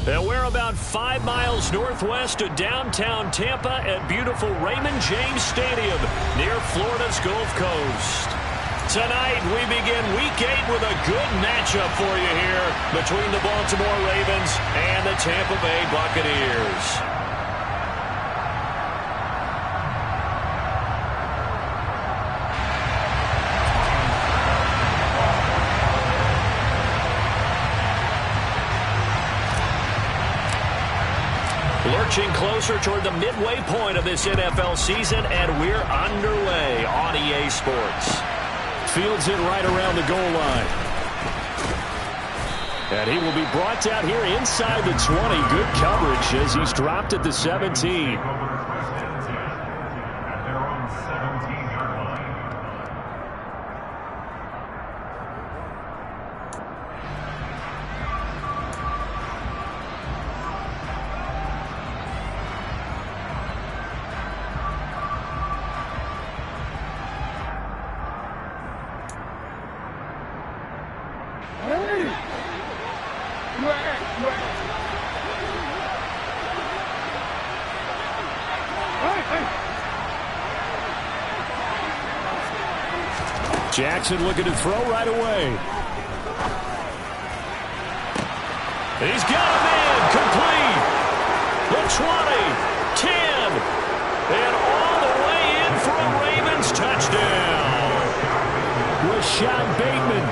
And we're about 5 miles northwest of downtown Tampa at beautiful Raymond James Stadium near Florida's Gulf Coast. Tonight, we begin Week 8 with a good matchup for you here between the Baltimore Ravens and the Tampa Bay Buccaneers. Lurching closer toward the midway point of this NFL season, and we're underway on EA Sports. Fields it right around the goal line. And he will be brought down here inside the 20. Good coverage as he's dropped at the 17. Jackson looking to throw right away. He's got a man complete. The 20, 10, and all the way in for a Ravens touchdown. Rashad Bateman,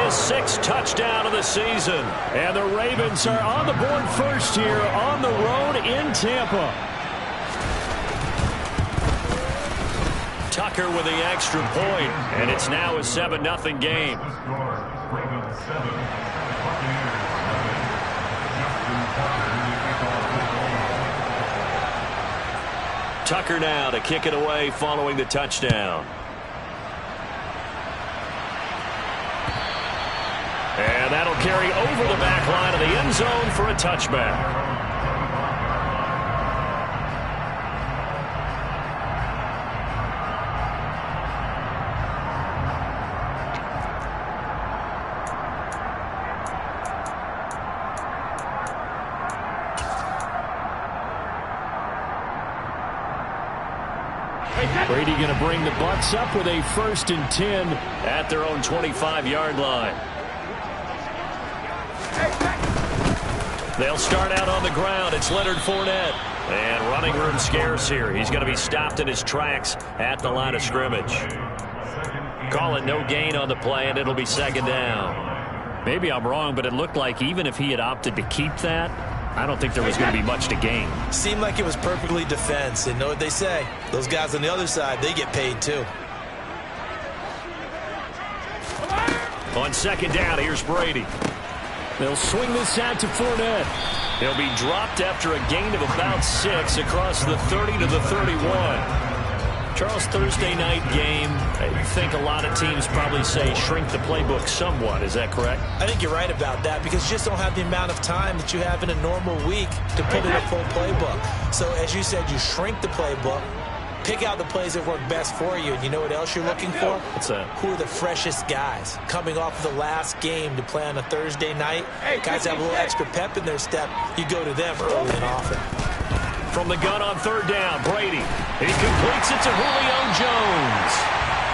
his 6th touchdown of the season. And the Ravens are on the board first here on the road in Tampa. Tucker with the extra point, and it's now a 7-0 game. Tucker now to kick it away following the touchdown. And that'll carry over the back line of the end zone for a touchback. Brady going to bring the Bucs up with a 1st and 10 at their own 25-yard line. They'll start out on the ground. It's Leonard Fournette. And running room scarce here. He's going to be stopped in his tracks at the line of scrimmage. Call it no gain on the play, and it'll be 2nd down. Maybe I'm wrong, but it looked like even if he had opted to keep that, I don't think there was going to be much to gain. Seemed like it was perfectly defense. And know what they say? Those guys on the other side, they get paid too. On 2nd down, here's Brady. They'll swing this out to Fournette. He'll be dropped after a gain of about 6 across the 30 to the 31. Charles, Thursday night game, I think a lot of teams probably say shrink the playbook somewhat. Is that correct? I think you're right about that because you just don't have the amount of time that you have in a normal week to put in a full playbook. So, as you said, you shrink the playbook, pick out the plays that work best for you, and you know what else you're looking for? What's that? Who are the freshest guys coming off the last game to play on a Thursday night? Guys have a little extra pep in their step. You go to them early and often. From the gun on 3rd down, Brady. He completes it to Julio Jones.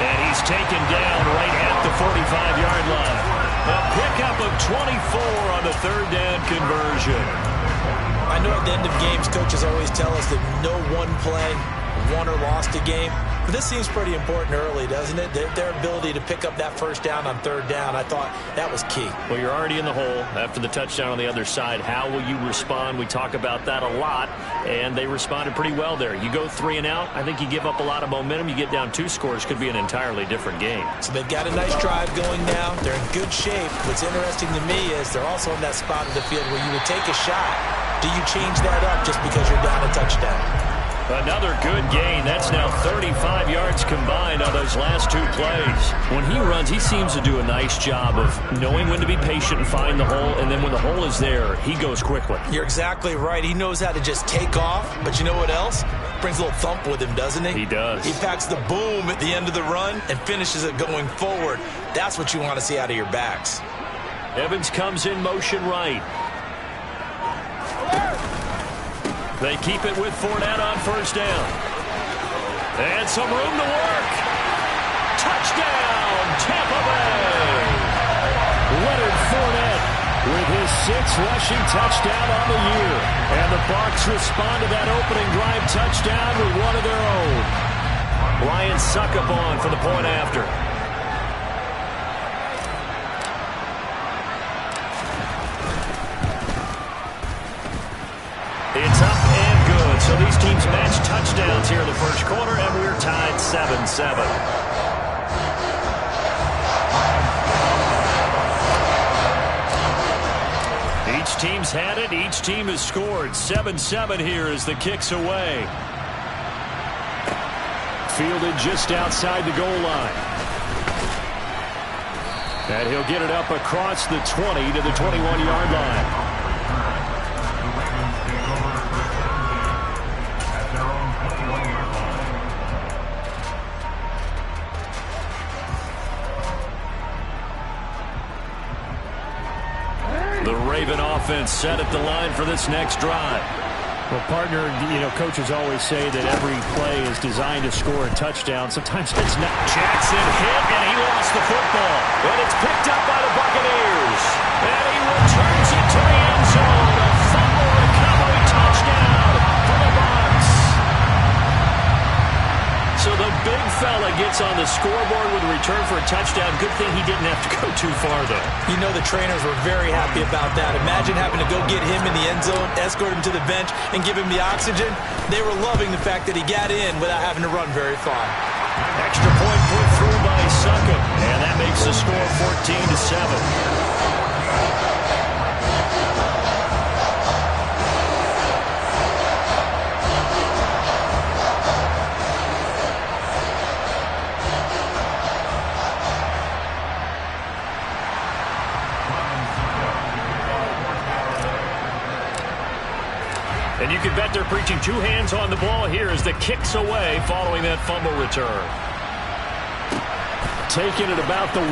And he's taken down right at the 45-yard line. A pickup of 24 on the 3rd down conversion. I know at the end of games, coaches always tell us that no one play won or lost a game. But this seems pretty important early, doesn't it? Their ability to pick up that 1st down on 3rd down, I thought that was key. Well, you're already in the hole after the touchdown on the other side. How will you respond? We talk about that a lot, and they responded pretty well there. You go 3 and out, I think you give up a lot of momentum. You get down 2 scores, could be an entirely different game. So they've got a nice drive going now. They're in good shape. What's interesting to me is they're also in that spot of the field where you would take a shot. Do you change that up just because you're down a touchdown? Another good gain. That's now 35 yards combined on those last 2 plays. When he runs, he seems to do a nice job of knowing when to be patient and find the hole, and then when the hole is there, he goes quickly. You're exactly right. He knows how to just take off, but you know what else? Brings a little thump with him, doesn't he? He does. He packs the boom at the end of the run and finishes it going forward. That's what you want to see out of your backs. Evans comes in motion right. They keep it with Fournette on first down. And some room to work. Touchdown, Tampa Bay. Leonard Fournette with his 6th rushing touchdown on the year. And the Bucs respond to that opening drive touchdown with one of their own. Ryan Suckup on for the point after. It's up and good. So these teams match touchdowns here in the first quarter, and we're tied 7-7. Each team's had it. Each team has scored. 7-7 here as the kick's away. Fielded just outside the goal line. And he'll get it up across the 20 to the 21-yard line. The Raven offense set at the line for this next drive. Well, partner, coaches always say that every play is designed to score a touchdown. Sometimes it's not. Jackson hit, and he lost the football. And it's picked up by the Buccaneers. And he returns it to the end zone. A fumble recovery touchdown for the Bucs. So the big fella gets on the scoreboard with a return for a touchdown. Good thing he didn't have to go too far, though. You know the trainers were very happy about that. Imagine having to go get him in the end zone, escort him to the bench, and give him the oxygen. They were loving the fact that he got in without having to run very far. Extra point put through by Suckup, and that makes the score 14-7. And you can bet they're preaching two hands on the ball here as the kick's away following that fumble return. Taking it about the 1.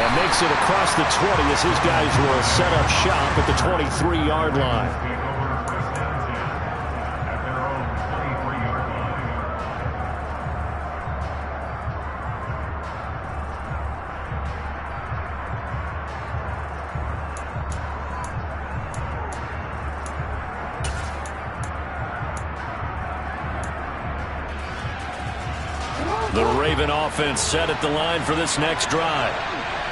And makes it across the 20 as his guys will set up shop at the 23-yard line. The Raven offense set at the line for this next drive.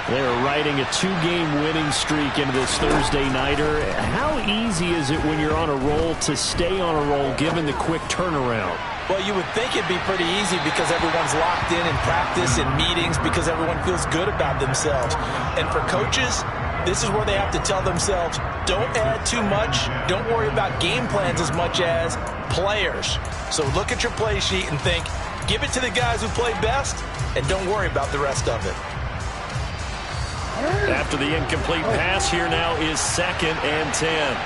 They're riding a 2-game winning streak into this Thursday nighter. How easy is it when you're on a roll to stay on a roll given the quick turnaround? Well, you would think it'd be pretty easy because everyone's locked in practice and meetings because everyone feels good about themselves. And for coaches, this is where they have to tell themselves, don't add too much. Don't worry about game plans as much as players. So look at your play sheet and think, give it to the guys who play best, and don't worry about the rest of it. After the incomplete pass, here now is 2nd and 10.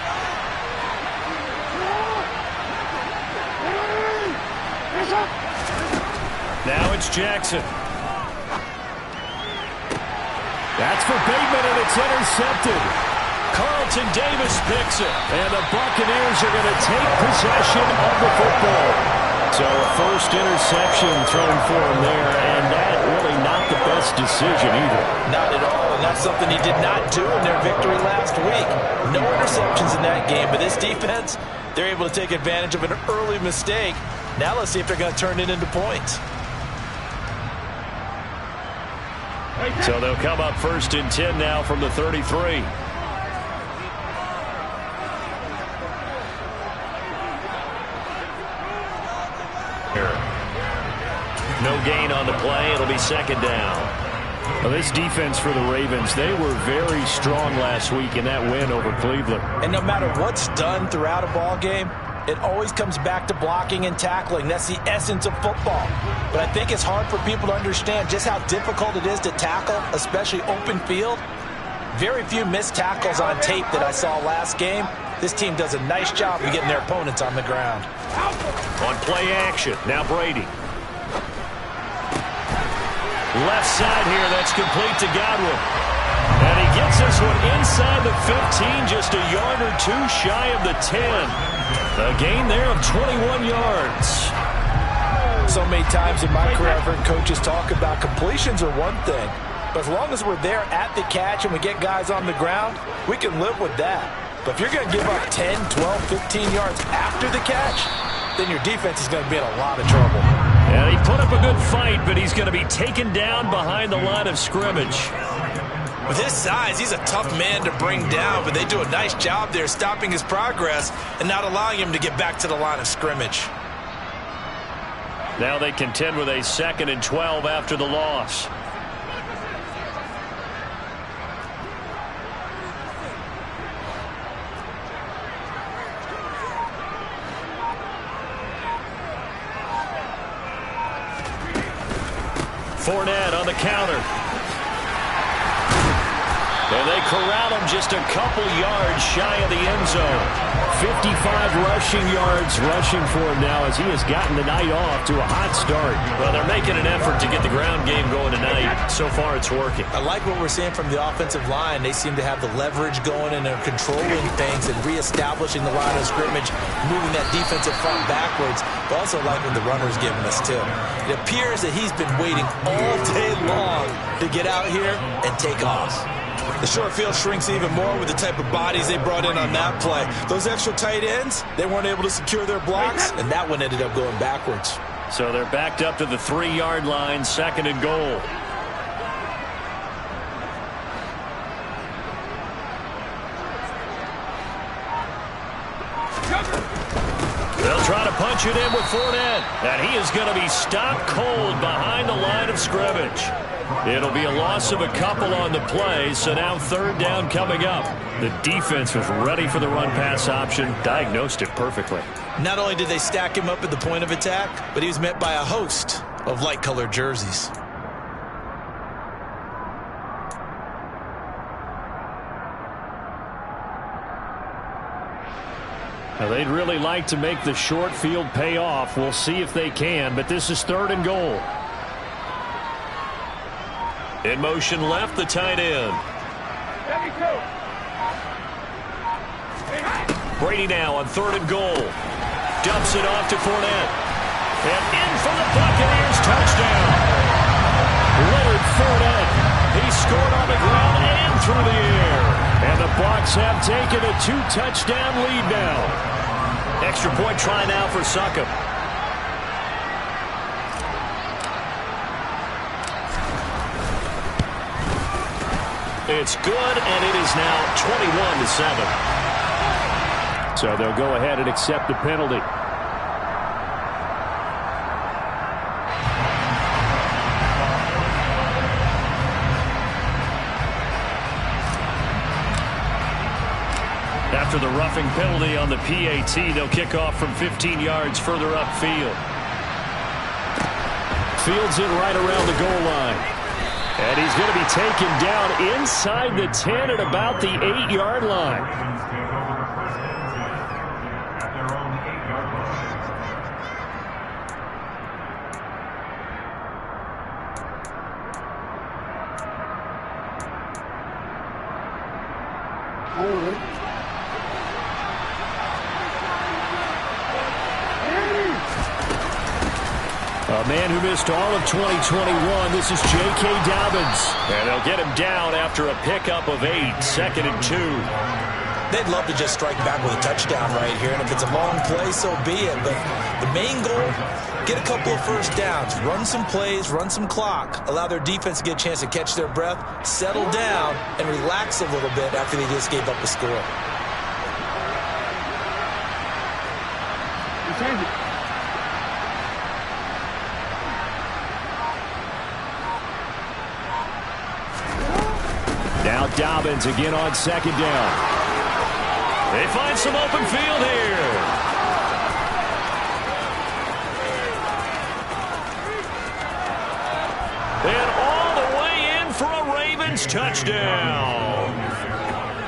Now it's Jackson. That's for Bateman, and it's intercepted. Carlton Davis picks it. And the Buccaneers are going to take possession of the football. So a first interception thrown for him there, and that really not the best decision either. Not at all, and that's something he did not do in their victory last week. No interceptions in that game, but this defense, they're able to take advantage of an early mistake. Now let's see if they're going to turn it into points. So they'll come up 1st and 10 now from the 33. No gain on the play. It'll be 2nd down. Well, this defense for the Ravens, they were very strong last week in that win over Cleveland. And no matter what's done throughout a ball game, it always comes back to blocking and tackling. That's the essence of football. But I think it's hard for people to understand just how difficult it is to tackle, especially open field. Very few missed tackles on tape that I saw last game. This team does a nice job of getting their opponents on the ground. On play action, now Brady. Left side here, that's complete to Godwin. And he gets this one inside the 15, just a yard or two shy of the 10. A gain there of 21 yards. So many times in my career, I've heard coaches talk about completions are one thing. But as long as we're there at the catch and we get guys on the ground, we can live with that. But if you're going to give up 10, 12, 15 yards after the catch, then your defense is going to be in a lot of trouble. And he put up a good fight, but he's going to be taken down behind the line of scrimmage. With his size, he's a tough man to bring down, but they do a nice job there stopping his progress and not allowing him to get back to the line of scrimmage. Now they contend with a 2nd and 12 after the loss. Fournette on the counter. And they corral him just a couple yards shy of the end zone. 55 rushing yards rushing for him now as he has gotten the night off to a hot start. Well, they're making an effort to get the ground game going tonight. So far, it's working. I like what we're seeing from the offensive line. They seem to have the leverage going, and they're controlling things and reestablishing the line of scrimmage, moving that defensive front backwards. But also like what the runner's giving us, too. It appears that he's been waiting all day long to get out here and take off. The short field shrinks even more with the type of bodies they brought in on that play. Those extra tight ends, they weren't able to secure their blocks, and that one ended up going backwards. So they're backed up to the 3-yard line, 2nd and goal. They'll try to punch it in with Fournette, and he is going to be stopped cold behind the line of scrimmage. It'll be a loss of a couple on the play, so now 3rd down coming up. The defense was ready for the run-pass option, diagnosed it perfectly. Not only did they stack him up at the point of attack, but he was met by a host of light-colored jerseys. Now, they'd really like to make the short field pay off. We'll see if they can, but this is 3rd and goal. In motion left, the tight end. Brady now on 3rd and goal. Dumps it off to Fournette. And in for the Buccaneers touchdown. Leonard Fournette. He scored on the ground and through the air. And the Bucs have taken a 2-touchdown lead now. Extra point try now for Succop. It's good, and it is now 21-7. So they'll go ahead and accept the penalty. After the roughing penalty on the PAT, they'll kick off from 15 yards further upfield. Fields it right around the goal line. And he's going to be taken down inside the 10 at about the 8-yard line. A man who missed all of 2021, this is J.K. Dobbins. And they'll get him down after a pickup of 8, 2nd and 2. They'd love to just strike back with a touchdown right here, and if it's a long play, so be it. But the main goal, get a couple of first downs, run some plays, run some clock, allow their defense to get a chance to catch their breath, settle down, and relax a little bit after they just gave up a score. Now Dobbins again on 2nd down. They find some open field here. And all the way in for a Ravens touchdown.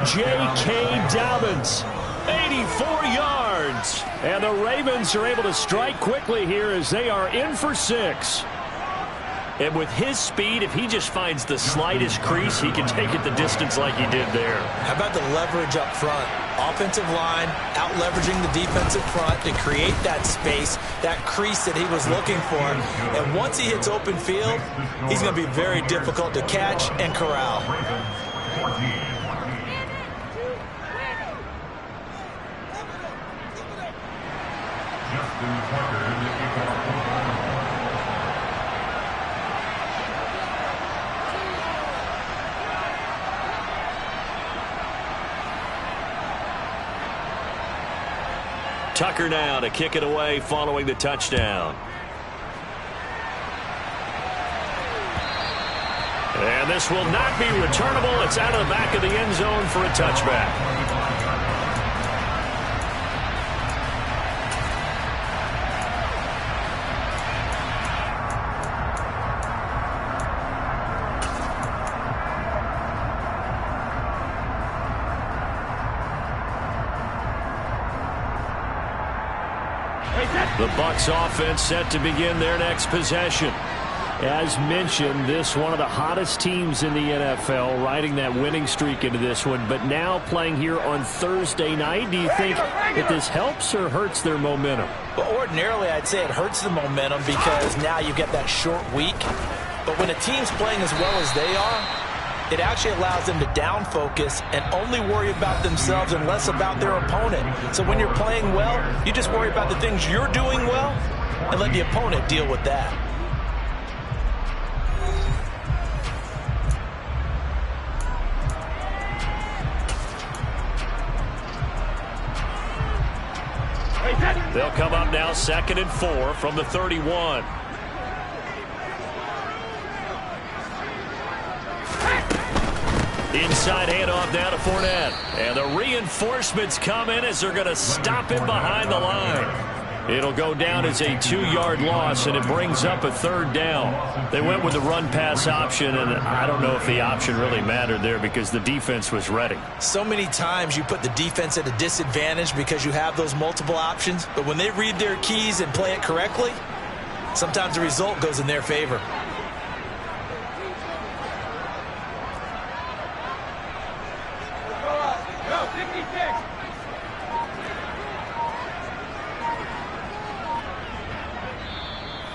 J.K. Dobbins, 84 yards. And the Ravens are able to strike quickly here as they are in for 6. And with his speed, if he just finds the slightest crease, he can take it the distance like he did there. How about the leverage up front? Offensive line out leveraging the defensive front to create that space, that crease that he was looking for. And once he hits open field, he's going to be very difficult to catch and corral. Tucker now to kick it away following the touchdown. And this will not be returnable. It's out of the back of the end zone for a touchback. The Bucs offense set to begin their next possession. As mentioned, this one of the hottest teams in the NFL, riding that winning streak into this one, but now playing here on Thursday night. Do you think that this helps or hurts their momentum? Well, ordinarily, I'd say it hurts the momentum because now you get that short week. But when a team's playing as well as they are, it actually allows them to down focus and only worry about themselves and less about their opponent. So when you're playing well, you just worry about the things you're doing well and let the opponent deal with that. They'll come up now 2nd and 4 from the 31. Inside handoff down to Fournette. And the reinforcements come in as they're going to stop him behind the line. It'll go down as a 2-yard loss, and it brings up a 3rd down. They went with the run-pass option, and I don't know if the option really mattered there because the defense was ready. So many times you put the defense at a disadvantage because you have those multiple options, but when they read their keys and play it correctly, sometimes the result goes in their favor.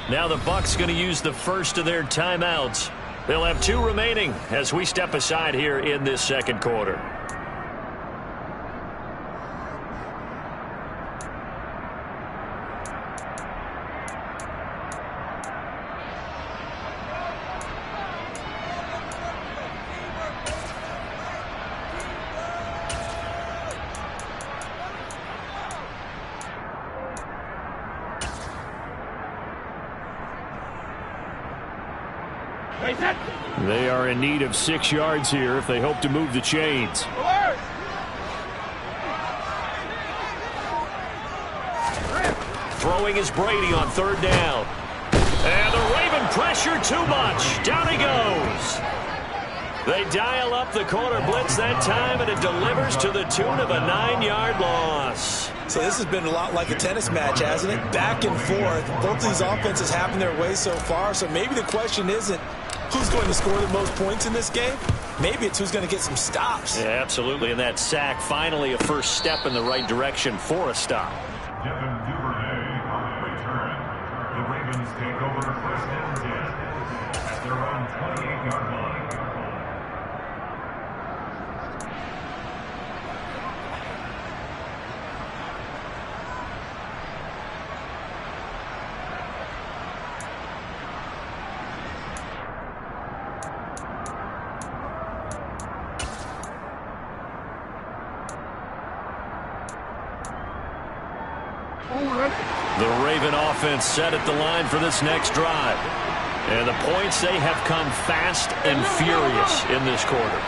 Now the Bucs going to use the first of their timeouts. They'll have 2 remaining as we step aside here in this 2nd quarter. They are in need of 6 yards here if they hope to move the chains. Throwing is Brady on 3rd down. And the Raven pressure too much. Down he goes. They dial up the corner blitz that time, and it delivers to the tune of a 9-yard loss. So this has been a lot like a tennis match, hasn't it? Back and forth. Both these offenses having their way so far, so maybe the question isn't who's going to score the most points in this game. Maybe it's who's going to get some stops. Yeah, absolutely, and that sack finally a first step in the right direction for a stop. The Ravens take over 1st and 10 at their own 28-yard line. The Raven offense set at the line for this next drive. And the points, they have come fast and furious in this quarter.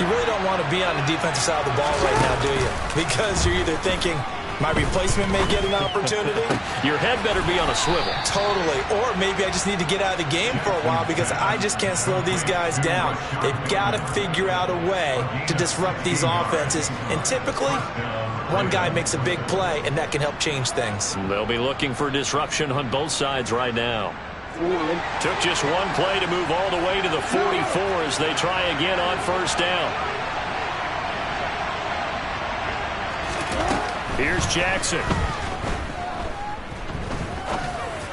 You really don't want to be on the defensive side of the ball right now, do you? Because you're either thinking, my replacement may get an opportunity. Your head better be on a swivel. Totally. Or maybe I just need to get out of the game for a while because I just can't slow these guys down. They've got to figure out a way to disrupt these offenses. And typically, one guy makes a big play, and that can help change things. They'll be looking for disruption on both sides right now. Took just one play to move all the way to the 44 as they try again on first down. Here's Jackson.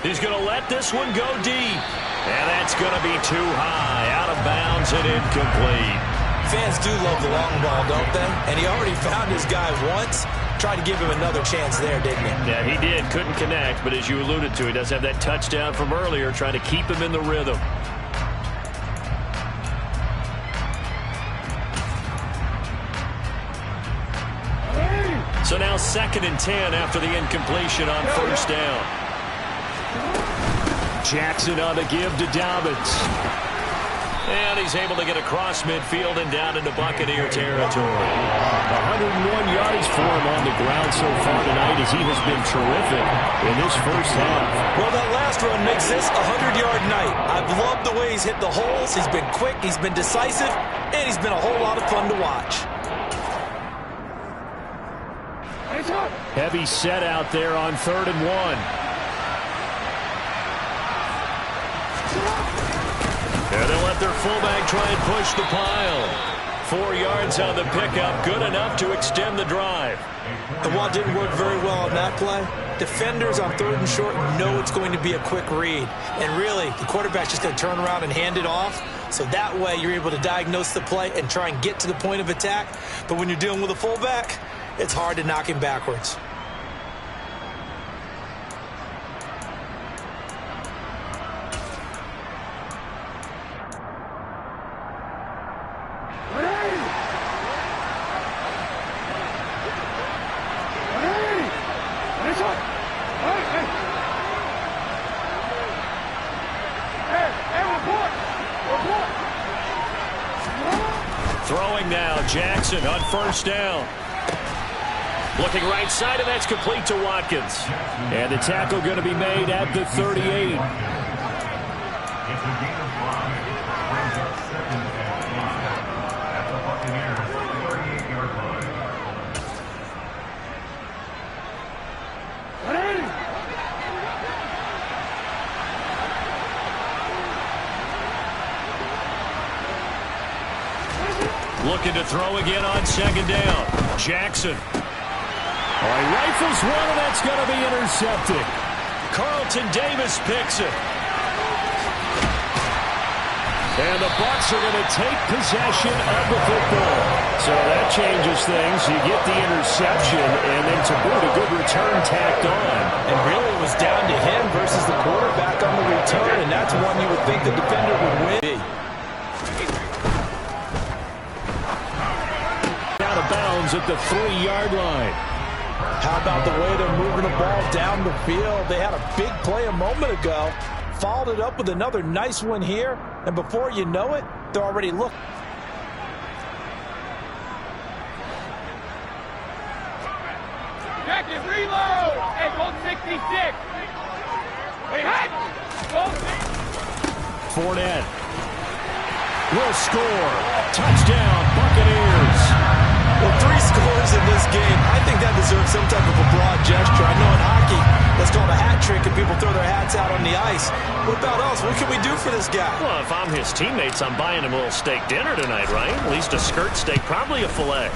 He's going to let this one go deep. And that's going to be too high. Out of bounds and incomplete. Fans do love the long ball, don't they? And he already found his guy once. Tried to give him another chance there, didn't he? Yeah, he did. Couldn't connect, but as you alluded to, he does have that touchdown from earlier, trying to keep him in the rhythm. So now 2nd and 10 after the incompletion on first down. Jackson on the give to Dobbins. And he's able to get across midfield and down into Buccaneer territory. 101 yards for him on the ground so far tonight as he has been terrific in this first half. Well, that last run makes this a 100-yard night. I've loved the way he's hit the holes. He's been quick, he's been decisive, and he's been a whole lot of fun to watch. Heavy set out there on 3rd and 1. And they'll let their fullback try and push the pile. 4 yards on the pickup, good enough to extend the drive. And while it didn't work very well on that play, defenders on 3rd and short know it's going to be a quick read. And really, the quarterback's just going to turn around and hand it off. So that way you're able to diagnose the play and try and get to the point of attack. But when you're dealing with a fullback, it's hard to knock him backwards. Throwing now, Jackson on first down. Looking right side, and that's complete to Watkins. And the tackle going to be made at the 38. It's a gain of 5. Brings up 2nd and 8 at the Buccaneers 38-yard line. Looking to throw again on 2nd down. Jackson. All right, rifles one, and that's going to be intercepted. Carlton Davis picks it. And the Bucs are going to take possession of the football. So that changes things. You get the interception, and then to boot, a good return tacked on. And really it was down to him versus the quarterback on the return, and that's one you would think the defender would win. Out of bounds at the 3-yard line. How about the way they're moving the ball down the field? They had a big play a moment ago. Followed it up with another nice one here. And before you know it, they're already looking. Jacket, reload! Hey, goal 66! Wait, hot! Fournette will score. Touchdown, Buccaneers. Well, 3 scores in this game. I think that deserves some type of a broad gesture. I know in hockey, that's called a hat trick, and people throw their hats out on the ice. What about us? What can we do for this guy? Well, if I'm his teammates, I'm buying him a little steak dinner tonight, right? At least a skirt steak, probably a filet.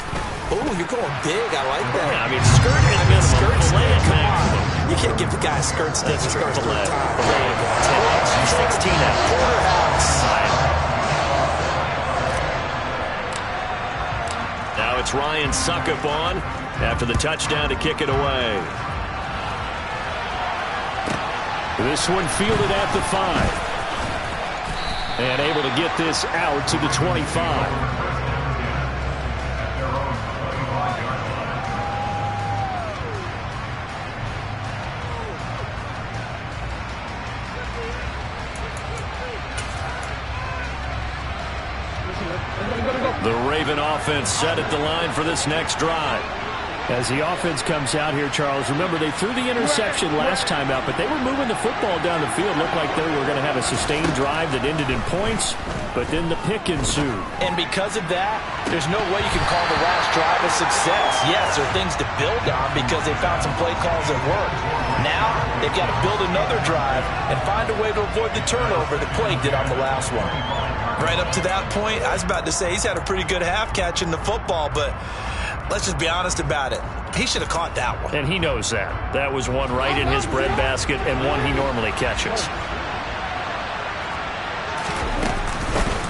Oh, you're going big. I like that. Yeah, I mean, skirt at minimum, skirt filet steak, at come maximum. on. You can't give the guy a skirt steak. That's It starts filet. with time. Filet at 10 16 out. Porterhouse. Now it's Ryan Suckup on after the touchdown to kick it away. This one fielded at the 5. And able to get this out to the 25. The Raven offense set at the line for this next drive. As the offense comes out here, Charles, remember they threw the interception last time out, but they were moving the football down the field. Looked like they were going to have a sustained drive that ended in points, but then the pick ensued. And because of that, there's no way you can call the last drive a success. Yes, there are things to build on because they found some play calls that work. Now, they've got to build another drive and find a way to avoid the turnover that plagued it on the last one. Right up to that point, I was about to say he's had a pretty good half catching the football, but let's just be honest about it. He should have caught that one. And he knows that. That was one right in his breadbasket and one he normally catches.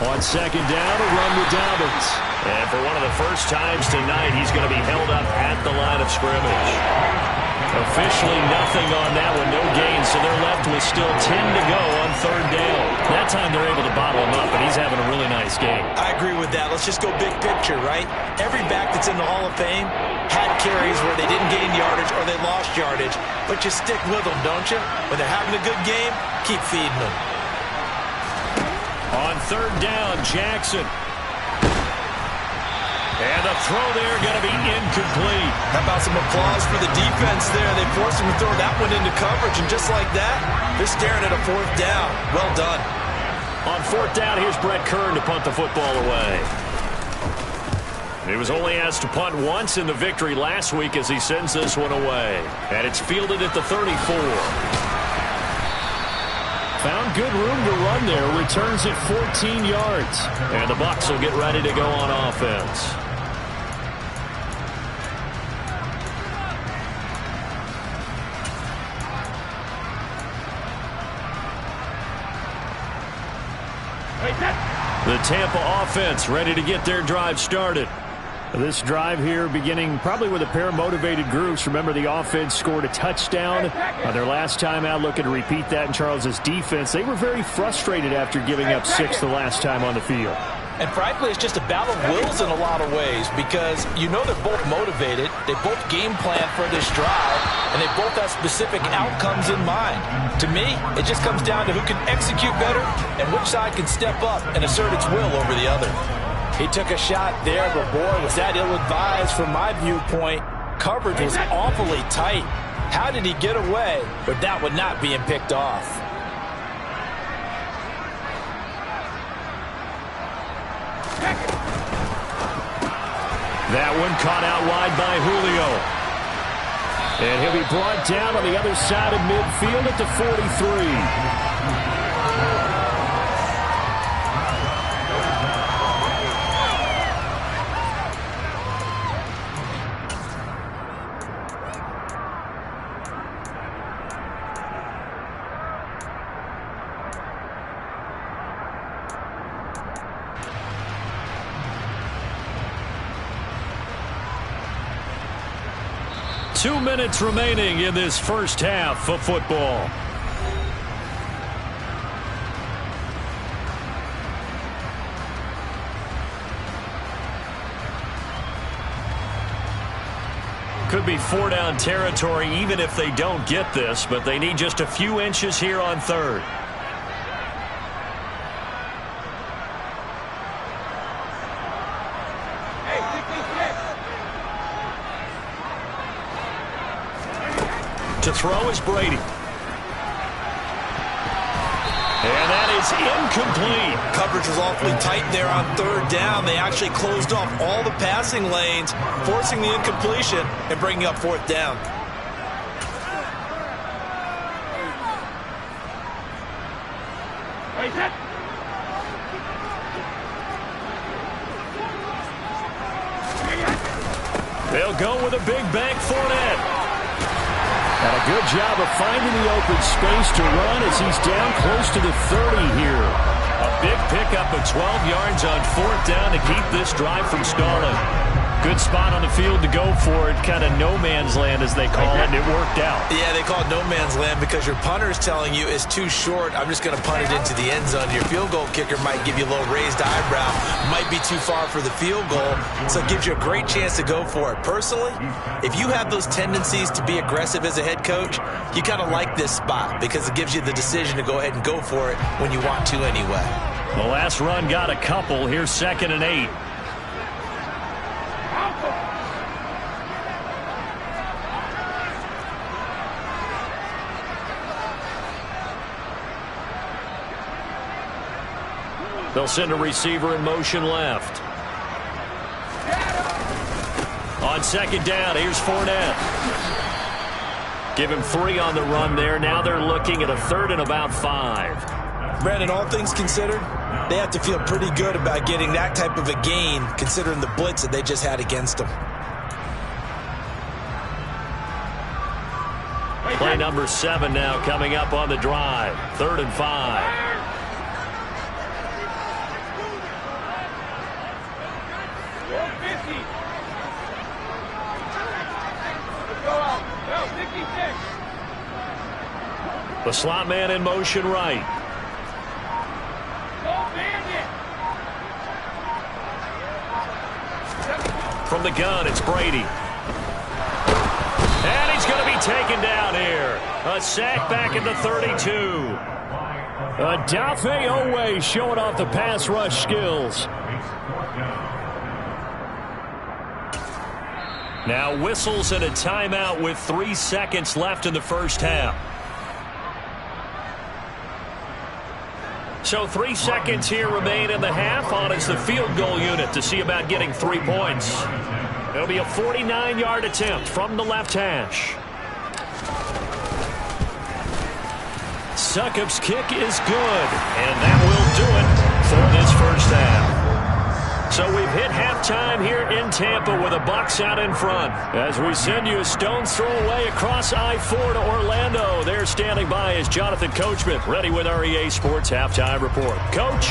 On second down, a run with Dobbins. And for one of the first times tonight, he's going to be held up at the line of scrimmage. Officially nothing on that one, no gain, so they're left with still 10 to go on third down. That time they're able to bottle him up, and he's having a really nice game. I agree with that. Let's just go big picture, right? Every back that's in the Hall of Fame had carries where they didn't gain yardage or they lost yardage, but you stick with them, don't you? When they're having a good game, keep feeding them. On third down, Jackson. And the throw there going to be incomplete. How about some applause for the defense there? They forced him to throw that one into coverage, and just like that, they're staring at a fourth down. Well done. On fourth down, here's Brett Kern to punt the football away. He was only asked to punt once in the victory last week as he sends this one away. And it's fielded at the 34. Found good room to run there. Returns it 14 yards. And the Bucs will get ready to go on offense. The Tampa offense ready to get their drive started. This drive here beginning probably with a pair of motivated groups. Remember, the offense scored a touchdown on their last time out, looking to repeat that in Charles's defense. They were very frustrated after giving up 6 the last time on the field. And frankly, it's just a battle of wills in a lot of ways because you know they're both motivated. They both game plan for this drive, and they both have specific outcomes in mind. To me, it just comes down to who can execute better and which side can step up and assert its will over the other. He took a shot there, but boy, was that ill-advised from my viewpoint. Coverage was awfully tight. How did he get away with that one not being picked off? That one caught out wide by Julio. And he'll be brought down on the other side of midfield at the 43. 2 minutes remaining in this first half of football. Could be 4-down territory even if they don't get this, but they need just a few inches here on third. To throw is Brady. And that is incomplete. Coverage was awfully tight there on third down. They actually closed off all the passing lanes, forcing the incompletion and bringing up fourth down. They'll go with a big bank Fournette. And a good job of finding the open space to run as he's down close to the 30 here. A big pickup of 12 yards on fourth down to keep this drive from stalling. Good spot on the field to go for it. Kind of no man's land, as they call it, and it worked out. Yeah, they call it no man's land because your punter is telling you it's too short. I'm just going to punt it into the end zone. Your field goal kicker might give you a little raised eyebrow. Might be too far for the field goal, so it gives you a great chance to go for it. Personally, if you have those tendencies to be aggressive as a head coach, you kind of like this spot because it gives you the decision to go ahead and go for it when you want to anyway. The last run got a couple. Here's 2nd and 8. They'll send a receiver in motion left. On second down, here's Fournette. Give him 3 on the run there. Now they're looking at a 3rd and about 5. Brandon, all things considered, they have to feel pretty good about getting that type of a gain, considering the blitz that they just had against them. Play number 7 now coming up on the drive. 3rd and 5. The slot man in motion right. From the gun, it's Brady. And he's going to be taken down here. A sack back at the 32. Odafe Owe showing off the pass rush skills. Now whistles and a timeout with 3 seconds left in the first half. So 3 seconds here remain in the half on as the field goal unit to see about getting 3 points. It'll be a 49-yard attempt from the left hash. Succop's kick is good, and that will do it for this first half. So we've hit halftime here in Tampa with the Bucs out in front. As we send you a stone's throw away across I-4 to Orlando. There standing by is Jonathan Coachman, ready with our EA Sports Halftime Report. Coach?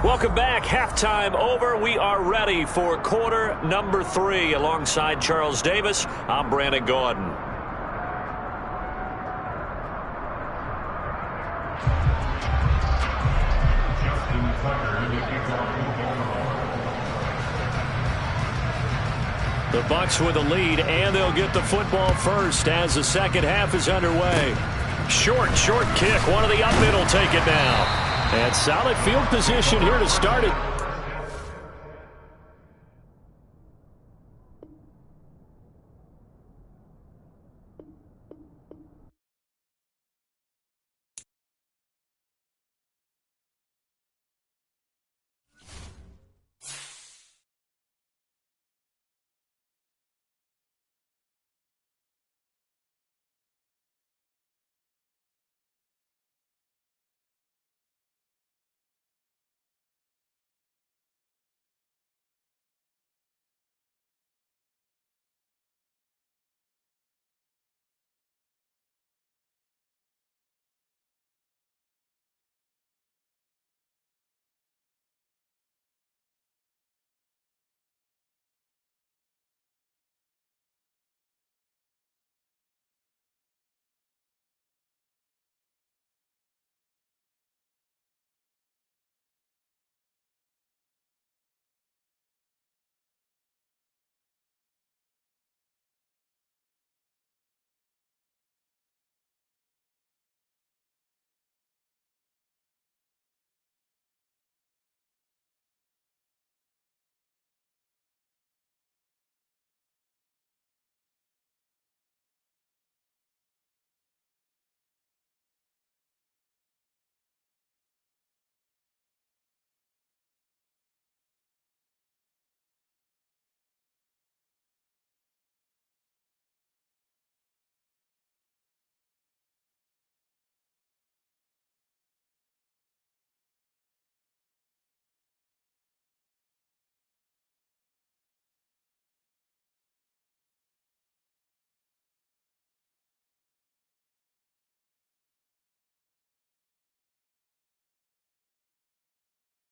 Welcome back. Halftime over. We are ready for quarter number 3. Alongside Charles Davis, I'm Brandon Gordon. The Bucs with a lead, and they'll get the football first as the second half is underway. Short kick. One of the up mid will take it now. And solid field position here to start it.